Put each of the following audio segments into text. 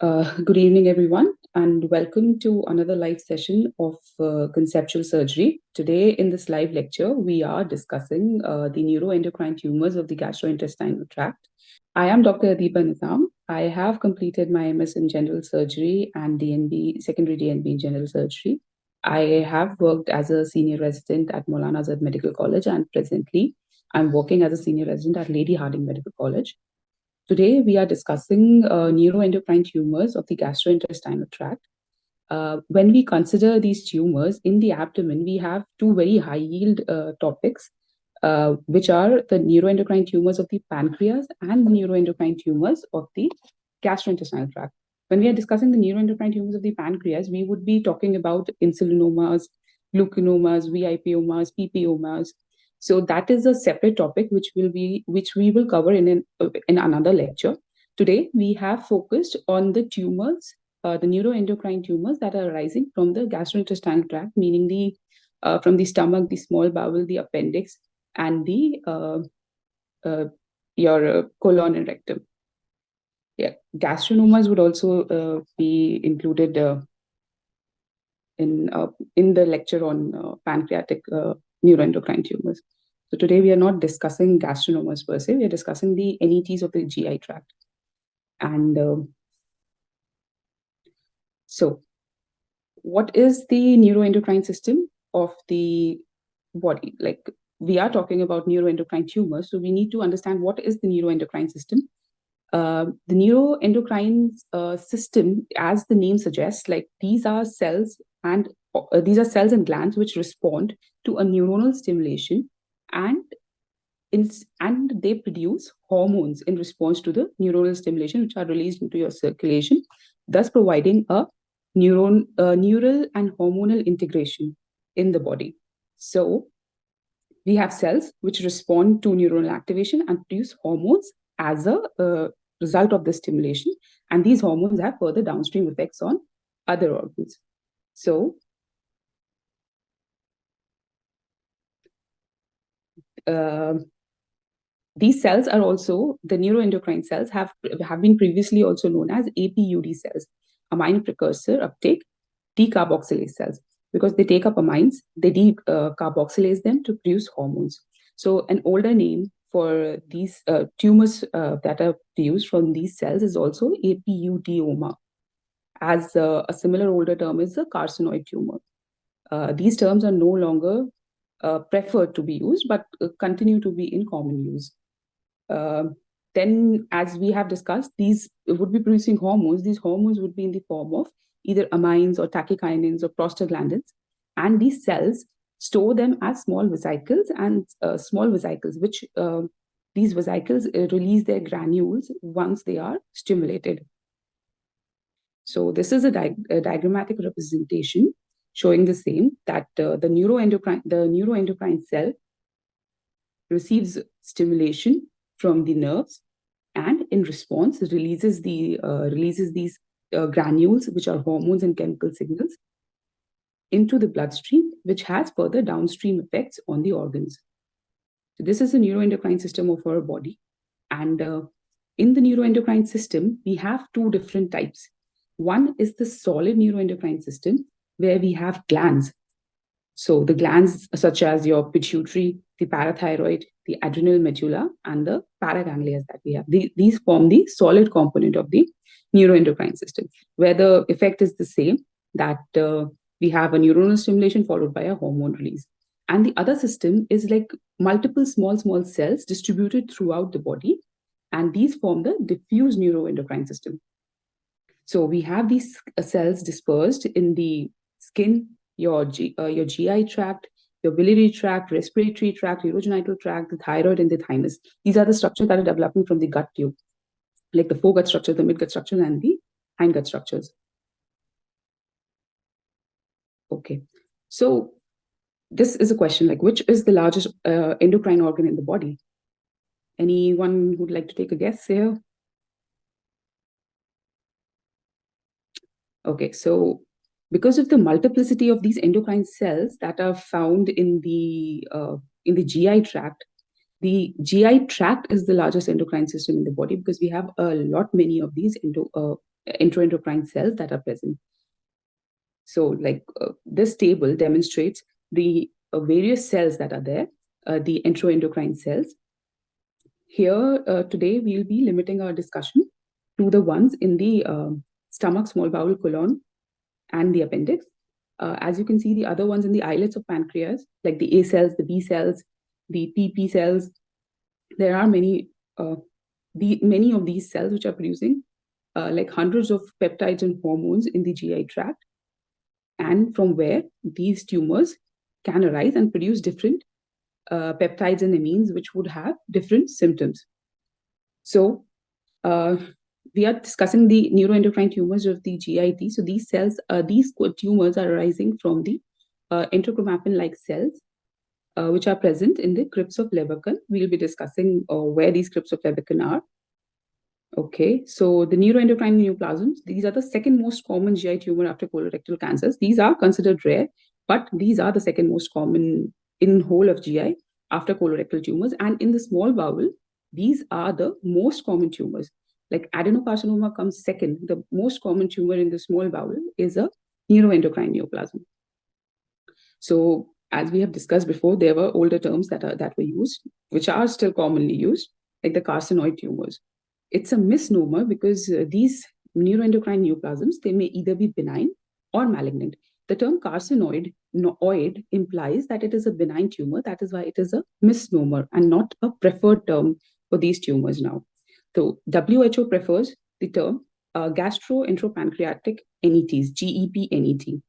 Good evening, everyone, and welcome to another live session of conceptual surgery. Today, in this live lecture, we are discussing the neuroendocrine tumors of the gastrointestinal tract. I am Dr. Adiba Nizam. I have completed my MS in general surgery and DNB, secondary DNB in general surgery. I have worked as a senior resident at Maulana Azad Medical College, and presently, I'm working as a senior resident at Lady Hardinge Medical College. Today, we are discussing neuroendocrine tumors of the gastrointestinal tract. When we consider these tumors in the abdomen, we have two very high yield topics, which are the neuroendocrine tumors of the pancreas and the neuroendocrine tumors of the gastrointestinal tract. When we are discussing the neuroendocrine tumors of the pancreas, we would be talking about insulinomas, glucinomas, VIPomas, PPomas. So that is a separate topic which we will cover in another lecture. Today we have focused on the tumors, the neuroendocrine tumors that are arising from the gastrointestinal tract, meaning the from the stomach, the small bowel, the appendix, and the your colon and rectum. Yeah, gastronomas would also be included in the lecture on pancreatic neuroendocrine tumors. So today we are not discussing gastronomas per se, we are discussing the NETs of the GI tract. And so what is the neuroendocrine system of the body? Like, we are talking about neuroendocrine tumors, so we need to understand what is the neuroendocrine system. The neuroendocrine system, as the name suggests, like these are cells and glands which respond to a neuronal stimulation, and they produce hormones in response to the neuronal stimulation, which are released into your circulation, thus providing a neural and hormonal integration in the body. So we have cells which respond to neuronal activation and produce hormones as a result of the stimulation, and these hormones have further downstream effects on other organs. So these cells are also, the neuroendocrine cells have been previously also known as APUD cells, amine precursor uptake decarboxylase cells, because they take up amines, they decarboxylase them to produce hormones. So an older name for these tumors that are produced from these cells is also APUDoma, as a similar older term is a carcinoid tumor. These terms are no longer preferred to be used, but continue to be in common use. Then, as we have discussed, these would be producing hormones. These hormones would be in the form of either amines or tachykinins or prostaglandins, and these cells store them as small vesicles, and which these vesicles release their granules once they are stimulated. So this is a diagrammatic representation showing the same, that the neuroendocrine cell receives stimulation from the nerves, and in response releases these granules, which are hormones and chemical signals, into the bloodstream, which has further downstream effects on the organs. So this is the neuroendocrine system of our body, and in the neuroendocrine system we have two different types. One is the solid neuroendocrine system, where we have glands. So the glands such as your pituitary, the parathyroid, the adrenal medulla, and the paraganglias that we have. These form the solid component of the neuroendocrine system, where the effect is the same, that we have a neuronal stimulation followed by a hormone release. And the other system is like multiple small cells distributed throughout the body, and these form the diffuse neuroendocrine system. So we have these cells dispersed in the skin, your GI tract, your biliary tract, respiratory tract, urogenital tract, the thyroid, and the thymus. These are the structures that are developing from the gut tube, like the foregut structure, the midgut structure, and the hindgut structures. Okay, so this is a question, like, which is the largest endocrine organ in the body? Anyone who'd like to take a guess here? Okay, so because of the multiplicity of these endocrine cells that are found in the GI tract, the GI tract is the largest endocrine system in the body, because we have many of these enteroendocrine cells that are present. So this table demonstrates the various cells that are there, the enteroendocrine cells. Here today we'll be limiting our discussion to the ones in the stomach, small bowel, colon, and the appendix. As you can see, the other ones in the islets of pancreas, like the A cells, the B cells, the PP cells, there are many of these cells which are producing like hundreds of peptides and hormones in the GI tract, and from where these tumors can arise and produce different peptides and amines which would have different symptoms. So we are discussing the neuroendocrine tumors of the GIT. So these cells, these tumors are arising from the enterochromaffin-like cells, which are present in the crypts of Leberkan. We'll be discussing where these crypts of Leberkan are. Okay, so the neuroendocrine neoplasms, these are the second most common GI tumor after colorectal cancers. These are considered rare, but these are the second most common in whole of GI after colorectal tumors. And in the small bowel, these are the most common tumors. Like adenocarcinoma comes second. The most common tumor in the small bowel is a neuroendocrine neoplasm. So as we have discussed before, there were older terms that were used, which are still commonly used, like the carcinoid tumors. It's a misnomer because these neuroendocrine neoplasms, they may either be benign or malignant. The term carcinoid implies that it is a benign tumor. That is why it is a misnomer and not a preferred term for these tumors now. So WHO prefers the term gastroenteropancreatic NETs, GEP-NET.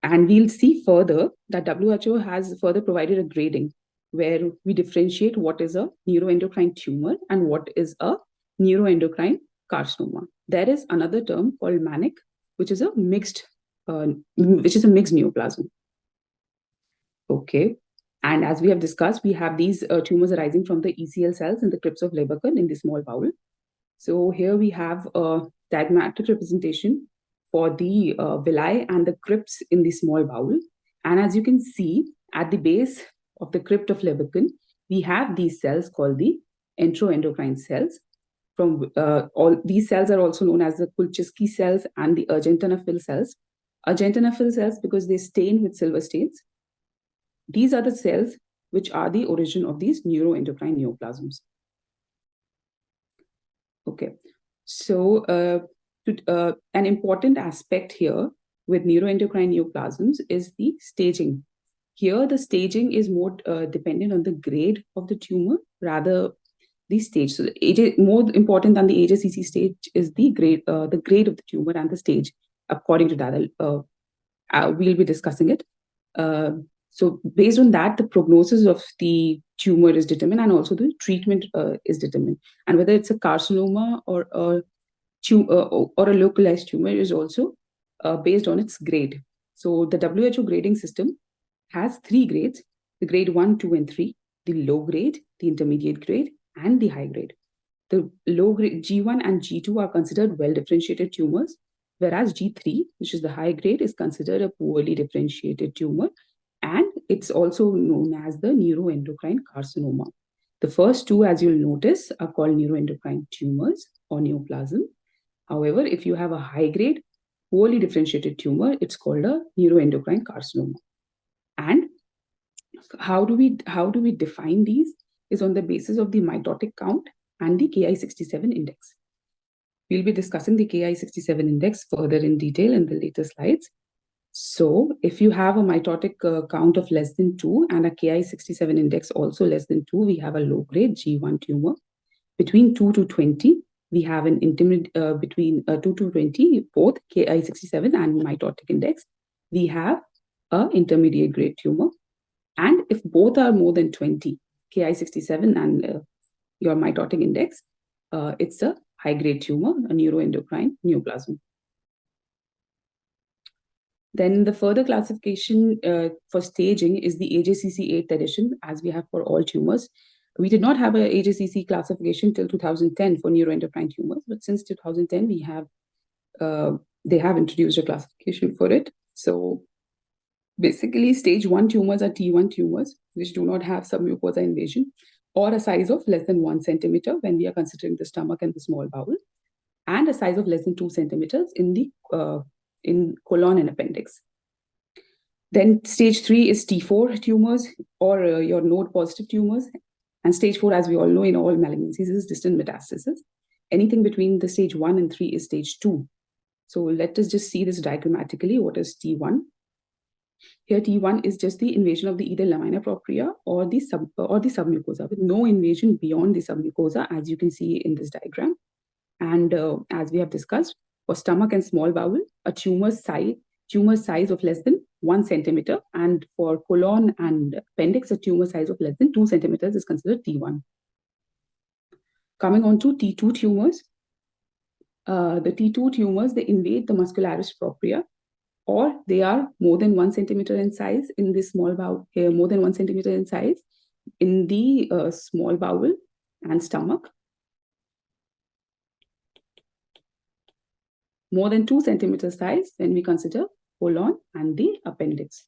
And we'll see further that WHO has further provided a grading where we differentiate what is a neuroendocrine tumor and what is a neuroendocrine carcinoma. There is another term called manic, which is a mixed neoplasm. Okay, and as we have discussed, we have these tumors arising from the ECL cells in the crypts of Leberkan in the small bowel. So here we have a diagrammatic representation for the villi and the crypts in the small bowel. And as you can see, at the base of the crypt of Leberkan, we have these cells called the enteroendocrine cells. From all these cells are also known as the Kulczewski cells and the argentinophil cells. Argentinophil cells because they stain with silver stains. These are the cells which are the origin of these neuroendocrine neoplasms. Okay, so an important aspect here with neuroendocrine neoplasms is the staging. Here, the staging is more dependent on the grade of the tumor, rather the stage. So, more important than the AJCC stage is the grade of the tumor and the stage. According to that, we'll be discussing it. So, based on that, the prognosis of the tumor is determined, and also the treatment is determined. And whether it's a carcinoma or a localized tumor is also based on its grade. So, the WHO grading system has 3 grades: the grade 1, 2, and 3, the low grade, the intermediate grade, and the high grade. The low grade G1 and G2 are considered well-differentiated tumors, whereas G3, which is the high grade, is considered a poorly differentiated tumor, and it's also known as the neuroendocrine carcinoma. The first two, as you'll notice, are called neuroendocrine tumors or neoplasm. However, if you have a high grade, poorly differentiated tumor, it's called a neuroendocrine carcinoma. And how do we define these is on the basis of the mitotic count and the Ki-67 index. We'll be discussing the Ki-67 index further in detail in the later slides. So if you have a mitotic count of less than 2 and a Ki-67 index also less than 2, we have a low-grade G1 tumor. Between 2 to 20, we have an intermediate, between 2 to 20, both Ki-67 and mitotic index, we have an intermediate grade tumor. And if both are more than 20, Ki-67 and your mitotic index, it's a high-grade tumor, a neuroendocrine neoplasm. Then the further classification for staging is the AJCC 8th edition, as we have for all tumors. We did not have an AJCC classification till 2010 for neuroendocrine tumors, but since 2010, they have introduced a classification for it. So basically, stage 1 tumors are T1 tumors, which do not have submucosa invasion, or a size of less than 1 centimeter when we are considering the stomach and the small bowel. and a size of less than 2 centimeters in the colon and appendix. Then stage 3 is T4 tumors, or your node positive tumors. And stage 4, as we all know, in all malignancies, is distant metastasis. Anything between the stage 1 and 3 is stage 2. So let us just see this diagrammatically. What is T1? Here, T1 is just the invasion of the either lamina propria or the submucosa, with no invasion beyond the submucosa, as you can see in this diagram. And as we have discussed, for stomach and small bowel, a tumor size of less than 1 centimeter, and for colon and appendix, a tumor size of less than 2 centimeters is considered T1. Coming on to T2 tumors, the T2 tumors, they invade the muscularis propria, or they are more than 1 centimeter in size in the small bowel, more than 1 centimeter in size in the small bowel and stomach, more than 2 centimeter size when we consider colon and the appendix.